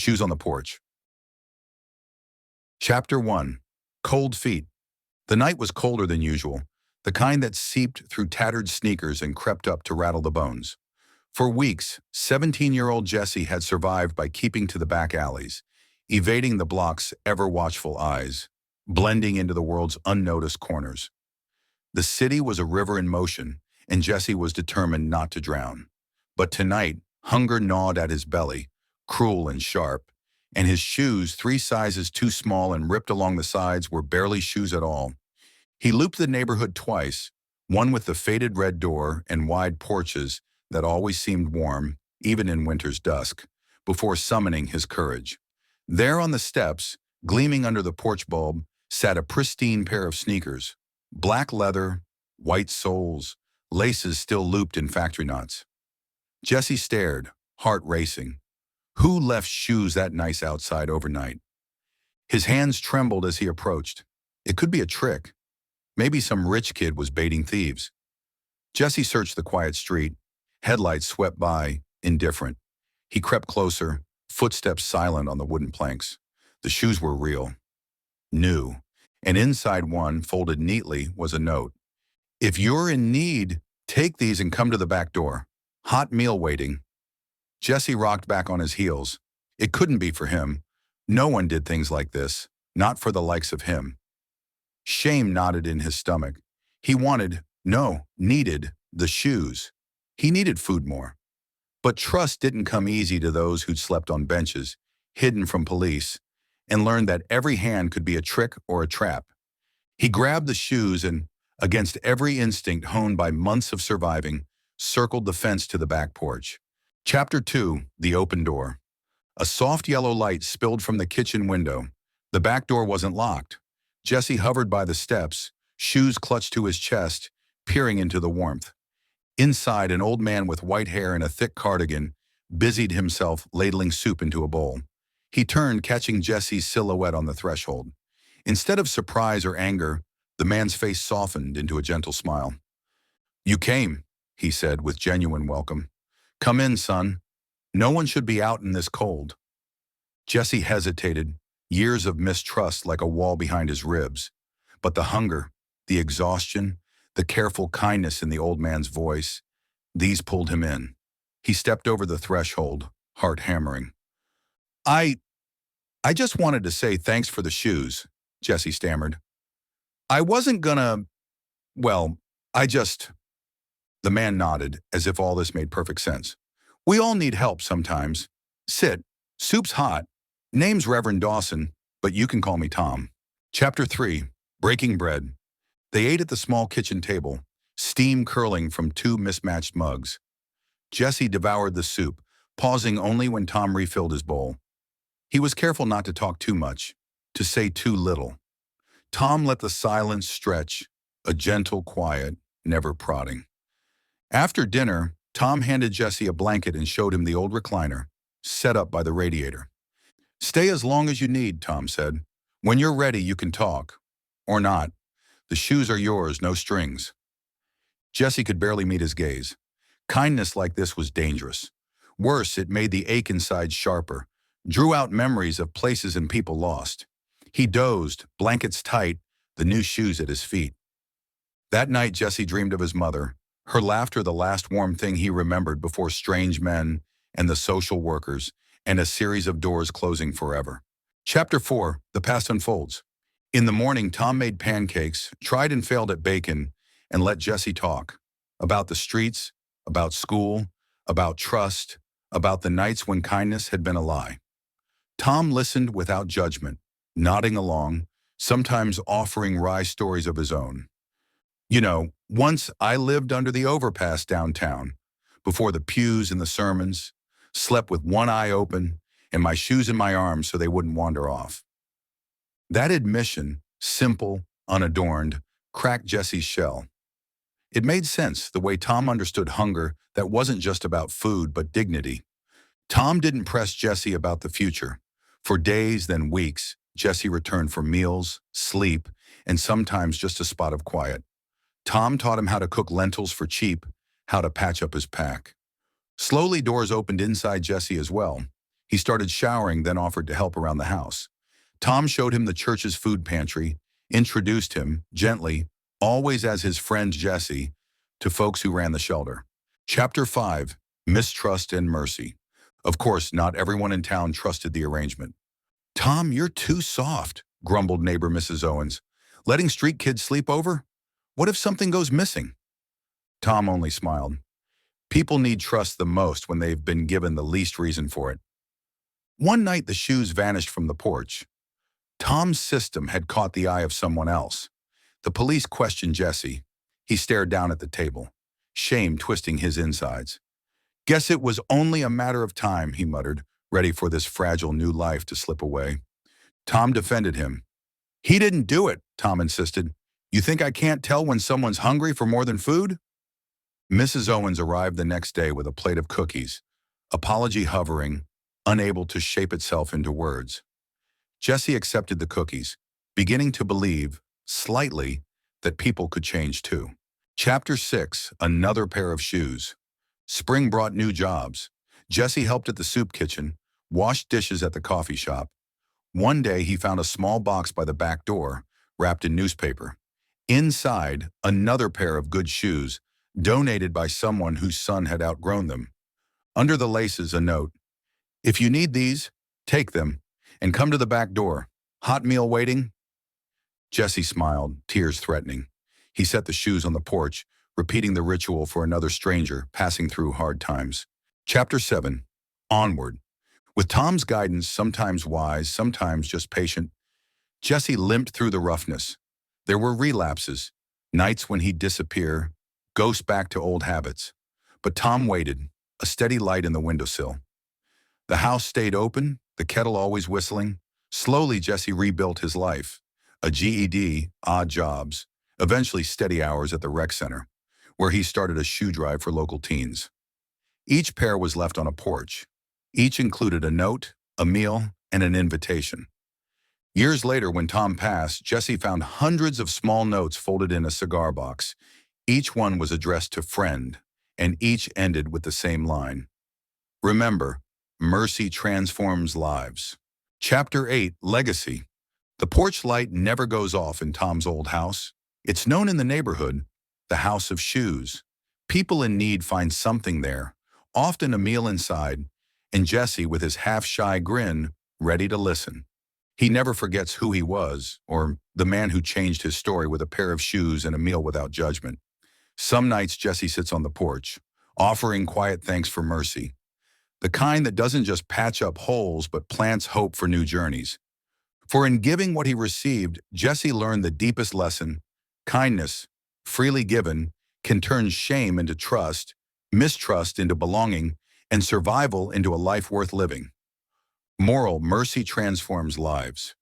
shoes on the porch. Chapter 1. Cold Feet. The night was colder than usual, the kind that seeped through tattered sneakers and crept up to rattle the bones. For weeks, 17-year-old Jesse had survived by keeping to the back alleys, evading the block's ever-watchful eyes, blending into the world's unnoticed corners. The city was a river in motion, and Jesse was determined not to drown. But tonight, hunger gnawed at his belly, cruel and sharp, and his shoes, 3 sizes too small and ripped along the sides, were barely shoes at all. He looped the neighborhood twice, one with the faded red door and wide porches that always seemed warm, even in winter's dusk, before summoning his courage. There on the steps, gleaming under the porch bulb, sat a pristine pair of sneakers. Black leather, white soles, laces still looped in factory knots. Jesse stared, heart racing. Who left shoes that nice outside overnight? His hands trembled as he approached. It could be a trick. Maybe some rich kid was baiting thieves. Jesse searched the quiet street. Headlights swept by, indifferent. He crept closer, footsteps silent on the wooden planks. The shoes were real, new, and inside one, folded neatly, was a note. If you're in need, take these and come to the back door. Hot meal waiting. Jesse rocked back on his heels. It couldn't be for him. No one did things like this, not for the likes of him. Shame knotted in his stomach. He needed the shoes. He needed food more. But trust didn't come easy to those who'd slept on benches, hidden from police, and learned that every hand could be a trick or a trap. He grabbed the shoes and, against every instinct honed by months of surviving, circled the fence to the back porch. Chapter 2. The Open Door. A soft yellow light spilled from the kitchen window. The back door wasn't locked. Jesse hovered by the steps, shoes clutched to his chest, peering into the warmth. Inside, an old man with white hair and a thick cardigan busied himself ladling soup into a bowl. He turned, catching Jesse's silhouette on the threshold. Instead of surprise or anger, the man's face softened into a gentle smile. "You came," he said with genuine welcome. "Come in, son. No one should be out in this cold." Jesse hesitated, years of mistrust like a wall behind his ribs. But the hunger, the exhaustion, the careful kindness in the old man's voice, these pulled him in. He stepped over the threshold, heart hammering. I just wanted to say thanks for the shoes," Jesse stammered. "I wasn't gonna, well, The man nodded, as if all this made perfect sense. "We all need help sometimes. Sit. Soup's hot. Name's Reverend Dawson, but you can call me Tom." Chapter 3. Breaking Bread. They ate at the small kitchen table, steam curling from 2 mismatched mugs. Jesse devoured the soup, pausing only when Tom refilled his bowl. He was careful not to talk too much, to say too little. Tom let the silence stretch, a gentle quiet, never prodding. After dinner, Tom handed Jesse a blanket and showed him the old recliner, set up by the radiator. "Stay as long as you need," Tom said. "When you're ready, you can talk. Or not. The shoes are yours, no strings." Jesse could barely meet his gaze. Kindness like this was dangerous. Worse, it made the ache inside sharper, drew out memories of places and people lost. He dozed, blankets tight, the new shoes at his feet. That night, Jesse dreamed of his mother, her laughter the last warm thing he remembered before strange men and the social workers, and a series of doors closing forever. Chapter 4. The Past Unfolds. In the morning, Tom made pancakes, tried and failed at bacon, and let Jesse talk. About the streets, about school, about trust, about the nights when kindness had been a lie. Tom listened without judgment, nodding along, sometimes offering wry stories of his own. Once I lived under the overpass downtown, before the pews and the sermons, slept with one eye open and my shoes in my arms so they wouldn't wander off. That admission, simple, unadorned, cracked Jesse's shell. It made sense, the way Tom understood hunger that wasn't just about food but dignity. Tom didn't press Jesse about the future. For days, then weeks, Jesse returned for meals, sleep, and sometimes just a spot of quiet. Tom taught him how to cook lentils for cheap, how to patch up his pack. Slowly, doors opened inside Jesse as well. He started showering, then offered to help around the house. Tom showed him the church's food pantry, introduced him, gently, always as his friend Jesse, to folks who ran the shelter. Chapter 5. Mistrust and Mercy. Of course, not everyone in town trusted the arrangement. "Tom, you're too soft," grumbled neighbor Mrs. Owens. "Letting street kids sleep over? What if something goes missing?" Tom only smiled. People need trust the most when they've been given the least reason for it. One night the shoes vanished from the porch. Tom's system had caught the eye of someone else. The police questioned Jesse. He stared down at the table, shame twisting his insides. "Guess it was only a matter of time," he muttered, ready for this fragile new life to slip away. Tom defended him. "He didn't do it," Tom insisted. "You think I can't tell when someone's hungry for more than food?" Mrs. Owens arrived the next day with a plate of cookies, apology hovering, unable to shape itself into words. Jesse accepted the cookies, beginning to believe, slightly, that people could change too. Chapter 6. Another pair of shoes. Spring brought new jobs. Jesse helped at the soup kitchen, washed dishes at the coffee shop. One day he found a small box by the back door, wrapped in newspaper. Inside, another pair of good shoes, donated by someone whose son had outgrown them. Under the laces, a note. "If you need these, take them, and come to the back door. Hot meal waiting?" Jesse smiled, tears threatening. He set the shoes on the porch, repeating the ritual for another stranger passing through hard times. Chapter 7. Onward. With Tom's guidance, sometimes wise, sometimes just patient, Jesse limped through the roughness. There were relapses, nights when he'd disappear, ghost back to old habits. But Tom waited, a steady light in the windowsill. The house stayed open, the kettle always whistling. Slowly, Jesse rebuilt his life. A GED, odd jobs, eventually steady hours at the rec center, where he started a shoe drive for local teens. Each pair was left on a porch. Each included a note, a meal, and an invitation. Years later, when Tom passed, Jesse found hundreds of small notes folded in a cigar box. Each one was addressed to friend, and each ended with the same line. Remember, mercy transforms lives. Chapter 8. Legacy. The porch light never goes off in Tom's old house. It's known in the neighborhood, the House of Shoes. People in need find something there, often a meal inside, and Jesse, with his half-shy grin, ready to listen. He never forgets who he was, or the man who changed his story with a pair of shoes and a meal without judgment. Some nights Jesse sits on the porch, offering quiet thanks for mercy, the kind that doesn't just patch up holes but plants hope for new journeys. For in giving what he received, Jesse learned the deepest lesson: kindness, freely given, can turn shame into trust, mistrust into belonging, and survival into a life worth living. Moral: mercy transforms lives.